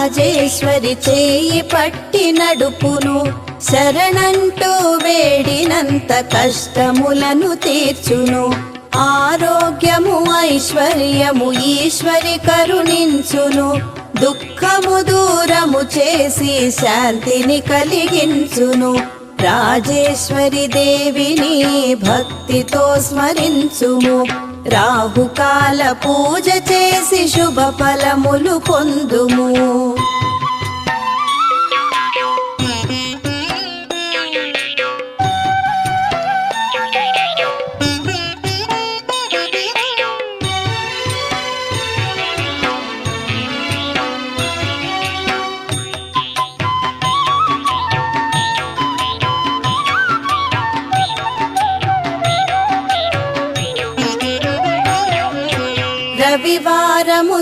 రాజేశ్వరి చేయి పట్టి నడుపును, శరణంటూ వేడినంత కష్టములను తీర్చును. ఆరోగ్యము ఐశ్వర్యము ఈశ్వరి కరుణించును, దుఃఖము దూరము చేసి శాంతిని కలిగించును. రాజేశ్వరి దేవిని భక్తితో స్మరించుము, రాహుకాల పూజ చేసి శుభ ఫలములు పొందుము. రవివారము